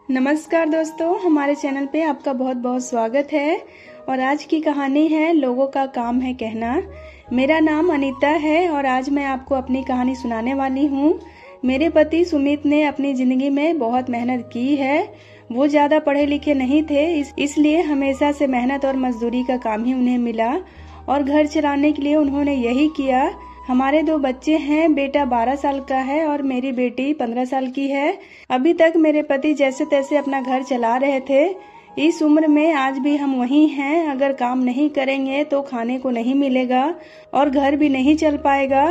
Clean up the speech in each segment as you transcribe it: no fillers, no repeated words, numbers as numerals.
नमस्कार दोस्तों, हमारे चैनल पे आपका बहुत बहुत स्वागत है। और आज की कहानी है लोगों का काम है कहना। मेरा नाम अनीता है और आज मैं आपको अपनी कहानी सुनाने वाली हूँ। मेरे पति सुमित ने अपनी ज़िंदगी में बहुत मेहनत की है। वो ज़्यादा पढ़े लिखे नहीं थे, इसलिए हमेशा से मेहनत और मजदूरी का काम ही उन्हें मिला और घर चलाने के लिए उन्होंने यही किया। हमारे 2 बच्चे हैं, बेटा 12 साल का है और मेरी बेटी 15 साल की है। अभी तक मेरे पति जैसे तैसे अपना घर चला रहे थे। इस उम्र में आज भी हम वही हैं। अगर काम नहीं करेंगे तो खाने को नहीं मिलेगा और घर भी नहीं चल पाएगा।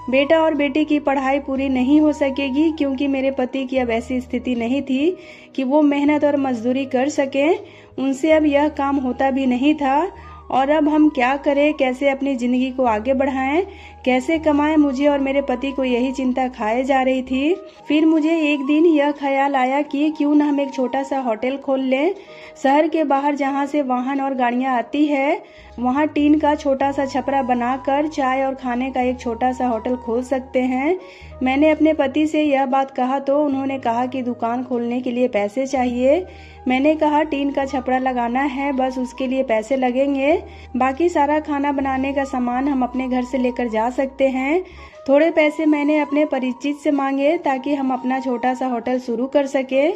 बेटा और बेटी की पढ़ाई पूरी नहीं हो सकेगी क्योंकि मेरे पति की अब ऐसी स्थिति नहीं थी कि वो मेहनत और मजदूरी कर सके। उनसे अब यह काम होता भी नहीं था। और अब हम क्या करें, कैसे अपनी जिंदगी को आगे बढ़ाएं, कैसे कमाएं, मुझे और मेरे पति को यही चिंता खाए जा रही थी। फिर मुझे एक दिन यह ख्याल आया कि क्यों न हम एक छोटा सा होटल खोल लें। शहर के बाहर जहां से वाहन और गाड़ियां आती है वहां टीन का छोटा सा छपरा बनाकर चाय और खाने का एक छोटा सा होटल खोल सकते हैं। मैंने अपने पति से यह बात कहा तो उन्होंने कहा कि दुकान खोलने के लिए पैसे चाहिए। मैंने कहा टीन का छपरा लगाना है, बस उसके लिए पैसे लगेंगे, बाकी सारा खाना बनाने का सामान हम अपने घर से लेकर जा सकते हैं। थोड़े पैसे मैंने अपने परिचित से मांगे ताकि हम अपना छोटा सा होटल शुरू कर सके।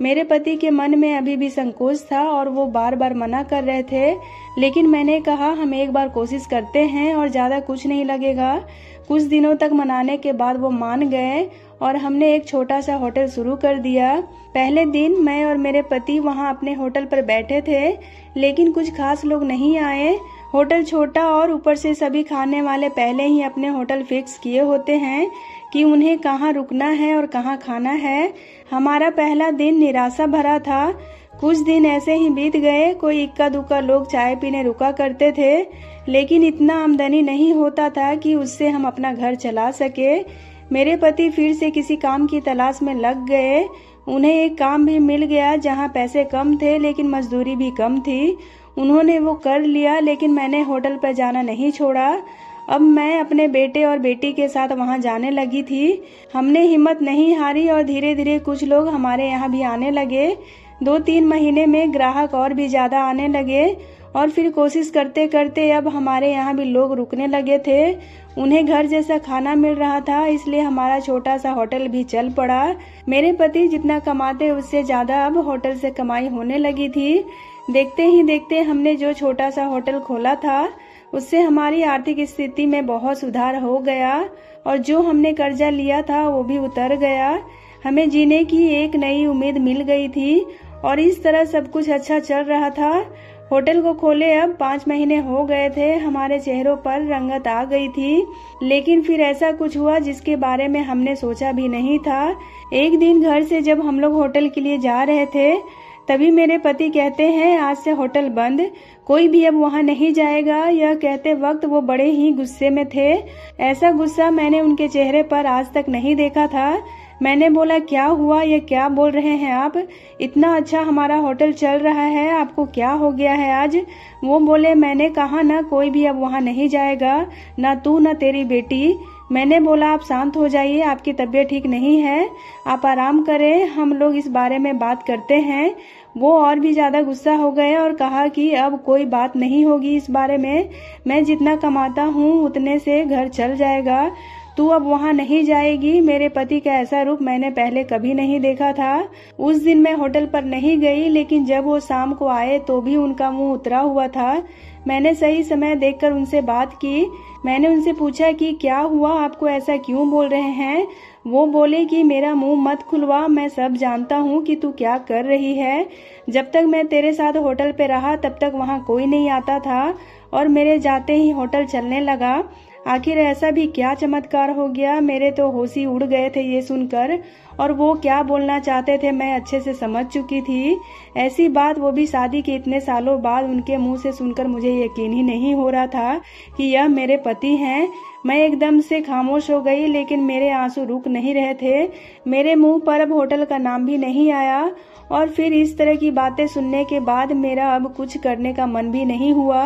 मेरे पति के मन में अभी भी संकोच था और वो बार बार मना कर रहे थे, लेकिन मैंने कहा हम एक बार कोशिश करते हैं और ज़्यादा कुछ नहीं लगेगा। कुछ दिनों तक मनाने के बाद वो मान गए और हमने एक छोटा सा होटल शुरू कर दिया। पहले दिन मैं और मेरे पति वहां अपने होटल पर बैठे थे, लेकिन कुछ खास लोग नहीं आए। होटल छोटा और ऊपर से सभी खाने वाले पहले ही अपने होटल फिक्स किए होते हैं कि उन्हें कहाँ रुकना है और कहाँ खाना है। हमारा पहला दिन निराशा भरा था। कुछ दिन ऐसे ही बीत गए। कोई इक्का दुक्का लोग चाय पीने रुका करते थे, लेकिन इतना आमदनी नहीं होता था कि उससे हम अपना घर चला सके। मेरे पति फिर से किसी काम की तलाश में लग गए। उन्हें एक काम भी मिल गया जहां पैसे कम थे लेकिन मजदूरी भी कम थी। उन्होंने वो कर लिया, लेकिन मैंने होटल पर जाना नहीं छोड़ा। अब मैं अपने बेटे और बेटी के साथ वहां जाने लगी थी। हमने हिम्मत नहीं हारी और धीरे धीरे कुछ लोग हमारे यहाँ भी आने लगे। 2-3 महीने में ग्राहक और भी ज्यादा आने लगे और फिर कोशिश करते करते अब हमारे यहाँ भी लोग रुकने लगे थे। उन्हें घर जैसा खाना मिल रहा था, इसलिए हमारा छोटा सा होटल भी चल पड़ा। मेरे पति जितना कमाते उससे ज्यादा अब होटल से कमाई होने लगी थी। देखते ही देखते हमने जो छोटा सा होटल खोला था उससे हमारी आर्थिक स्थिति में बहुत सुधार हो गया और जो हमने कर्जा लिया था वो भी उतर गया। हमें जीने की एक नई उम्मीद मिल गई थी और इस तरह सब कुछ अच्छा चल रहा था। होटल को खोले अब 5 महीने हो गए थे। हमारे चेहरों पर रंगत आ गई थी, लेकिन फिर ऐसा कुछ हुआ जिसके बारे में हमने सोचा भी नहीं था। एक दिन घर से जब हम लोग होटल के लिए जा रहे थे तभी मेरे पति कहते हैं आज से होटल बंद, कोई भी अब वहां नहीं जाएगा। यह कहते वक्त वो बड़े ही गुस्से में थे। ऐसा गुस्सा मैंने उनके चेहरे पर आज तक नहीं देखा था। मैंने बोला क्या हुआ, ये क्या बोल रहे हैं आप? इतना अच्छा हमारा होटल चल रहा है, आपको क्या हो गया है आज? वो बोले मैंने कहा ना कोई भी अब वहां नहीं जाएगा, ना तू ना तेरी बेटी। मैंने बोला आप शांत हो जाइए, आपकी तबीयत ठीक नहीं है, आप आराम करें, हम लोग इस बारे में बात करते हैं। वो और भी ज्यादा गुस्सा हो गए और कहा कि अब कोई बात नहीं होगी इस बारे में, मैं जितना कमाता हूँ उतने से घर चल जाएगा, तू अब वहां नहीं जाएगी। मेरे पति का ऐसा रूप मैंने पहले कभी नहीं देखा था। उस दिन मैं होटल पर नहीं गई, लेकिन जब वो शाम को आए तो भी उनका मुंह उतरा हुआ था। मैंने सही समय देखकर उनसे बात की। मैंने उनसे पूछा कि क्या हुआ, आपको ऐसा क्यों बोल रहे हैं? वो बोले कि मेरा मुंह मत खुलवा, मैं सब जानता हूँ कि तू क्या कर रही है। जब तक मैं तेरे साथ होटल पे रहा तब तक वहाँ कोई नहीं आता था और मेरे जाते ही होटल चलने लगा। आखिर ऐसा भी क्या चमत्कार हो गया? मेरे तो होश ही उड़ गए थे ये सुनकर, और वो क्या बोलना चाहते थे मैं अच्छे से समझ चुकी थी। ऐसी बात वो भी शादी के इतने सालों बाद उनके मुंह से सुनकर मुझे यकीन ही नहीं हो रहा था कि यह मेरे पति हैं। मैं एकदम से खामोश हो गई, लेकिन मेरे आंसू रुक नहीं रहे थे। मेरे मुंह पर अब होटल का नाम भी नहीं आया और फिर इस तरह की बातें सुनने के बाद मेरा अब कुछ करने का मन भी नहीं हुआ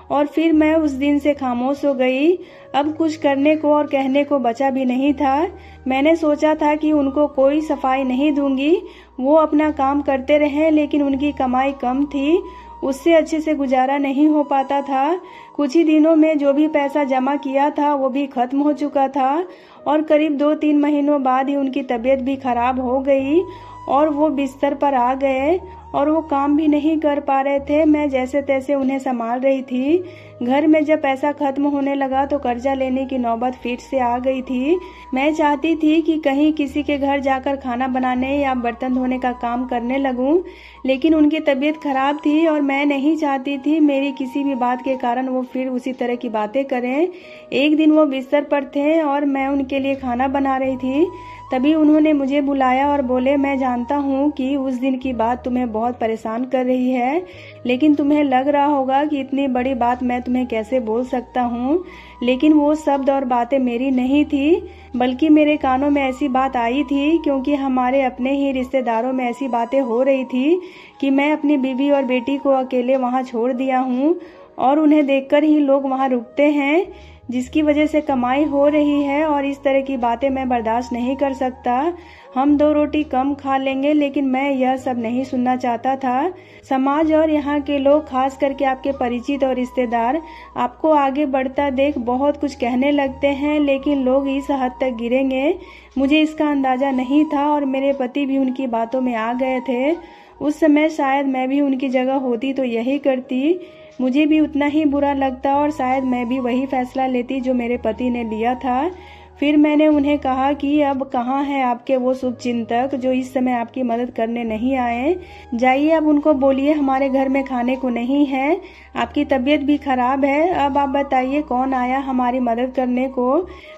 और फिर मैं उस दिन से खामोश हो गई। अब कुछ करने को और कहने को बचा भी नहीं था। मैंने सोचा था कि उनको कोई सफाई नहीं दूंगी, वो अपना काम करते रहे, लेकिन उनकी कमाई कम थी, उससे अच्छे से गुजारा नहीं हो पाता था। कुछ ही दिनों में जो भी पैसा जमा किया था वो भी खत्म हो चुका था और करीब 2-3 महीनों बाद ही उनकी तबीयत भी खराब हो गई और वो बिस्तर पर आ गए और वो काम भी नहीं कर पा रहे थे। मैं जैसे तैसे उन्हें संभाल रही थी। घर में जब पैसा खत्म होने लगा तो कर्जा लेने की नौबत फिर से आ गई थी। मैं चाहती थी कि कहीं किसी के घर जाकर खाना बनाने या बर्तन धोने का काम करने लगूं, लेकिन उनकी तबीयत खराब थी और मैं नहीं चाहती थी मेरी किसी भी बात के कारण वो फिर उसी तरह की बातें करें। एक दिन वो बिस्तर पर थे और मैं उनके लिए खाना बना रही थी, तभी उन्होंने मुझे बुलाया और बोले, मैं जानता हूँ कि उस दिन की बात तुम्हें बहुत परेशान कर रही है, लेकिन तुम्हें लग रहा होगा कि इतनी बड़ी बात मैं तुम्हें कैसे बोल सकता हूँ। लेकिन वो शब्द और बातें मेरी नहीं थी, बल्कि मेरे कानों में ऐसी बात आई थी क्योंकि हमारे अपने ही रिश्तेदारों में ऐसी बातें हो रही थी कि मैं अपनी बीवी और बेटी को अकेले वहाँ छोड़ दिया हूँ और उन्हें देखकर ही लोग वहाँ रुकते हैं, जिसकी वजह से कमाई हो रही है और इस तरह की बातें मैं बर्दाश्त नहीं कर सकता। हम 2 रोटी कम खा लेंगे, लेकिन मैं यह सब नहीं सुनना चाहता था। समाज और यहाँ के लोग, खास करके आपके परिचित और रिश्तेदार, आपको आगे बढ़ता देख बहुत कुछ कहने लगते हैं, लेकिन लोग इस हद तक गिरेंगे मुझे इसका अंदाजा नहीं था और मेरे पति भी उनकी बातों में आ गए थे। उस समय शायद मैं भी उनकी जगह होती तो यही करती, मुझे भी उतना ही बुरा लगता और शायद मैं भी वही फैसला लेती जो मेरे पति ने लिया था। फिर मैंने उन्हें कहा कि अब कहाँ हैं आपके वो शुभ चिंतक जो इस समय आपकी मदद करने नहीं आए। जाइए, अब उनको बोलिए हमारे घर में खाने को नहीं है, आपकी तबीयत भी खराब है। अब आप बताइए कौन आया हमारी मदद करने को।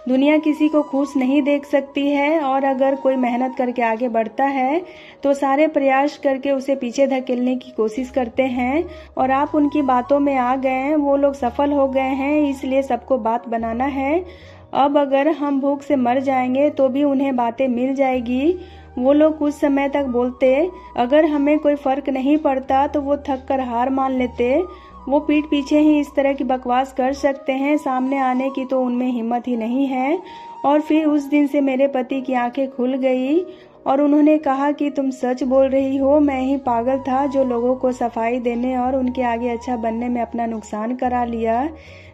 दुनिया किसी को खुश नहीं देख सकती है और अगर कोई मेहनत करके आगे बढ़ता है तो सारे प्रयास करके उसे पीछे धकेलने की कोशिश करते हैं और आप उनकी बातों में आ गए हैं। वो लोग सफल हो गए हैं, इसलिए सबको बात बनाना है। अब अगर हम भूख से मर जाएंगे तो भी उन्हें बातें मिल जाएगी। वो लोग कुछ समय तक बोलते, अगर हमें कोई फर्क नहीं पड़ता तो वो थक कर हार मान लेते। वो पीठ पीछे ही इस तरह की बकवास कर सकते हैं, सामने आने की तो उनमें हिम्मत ही नहीं है। और फिर उस दिन से मेरे पति की आंखें खुल गई और उन्होंने कहा कि तुम सच बोल रही हो, मैं ही पागल था जो लोगों को सफाई देने और उनके आगे अच्छा बनने में अपना नुकसान करा लिया।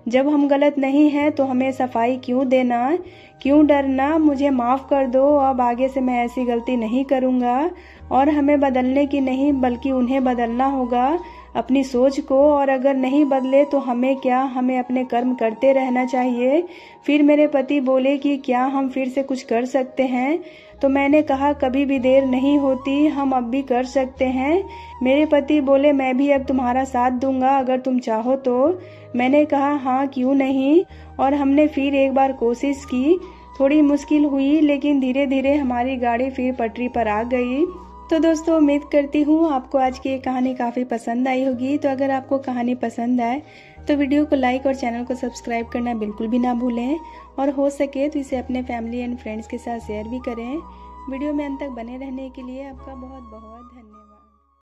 जब हम गलत नहीं हैं तो हमें सफाई क्यों देना, क्यों डरना। मुझे माफ कर दो, अब आगे से मैं ऐसी गलती नहीं करूँगा और हमें बदलने की नहीं बल्कि उन्हें बदलना होगा, अपनी सोच को। और अगर नहीं बदले तो हमें क्या, हमें अपने कर्म करते रहना चाहिए। फिर मेरे पति बोले कि क्या हम फिर से कुछ कर सकते हैं, तो मैंने कहा कभी भी देर नहीं होती, हम अब भी कर सकते हैं। मेरे पति बोले, मैं भी अब तुम्हारा साथ दूंगा अगर तुम चाहो तो। मैंने कहा हाँ क्यों नहीं, और हमने फिर एक बार कोशिश की। थोड़ी मुश्किल हुई, लेकिन धीरे धीरे हमारी गाड़ी फिर पटरी पर आ गई। तो दोस्तों, उम्मीद करती हूँ आपको आज की ये कहानी काफ़ी पसंद आई होगी। तो अगर आपको कहानी पसंद आए तो वीडियो को लाइक और चैनल को सब्सक्राइब करना बिल्कुल भी ना भूलें और हो सके तो इसे अपने फैमिली एंड फ्रेंड्स के साथ शेयर भी करें। वीडियो में अंत तक बने रहने के लिए आपका बहुत बहुत धन्यवाद।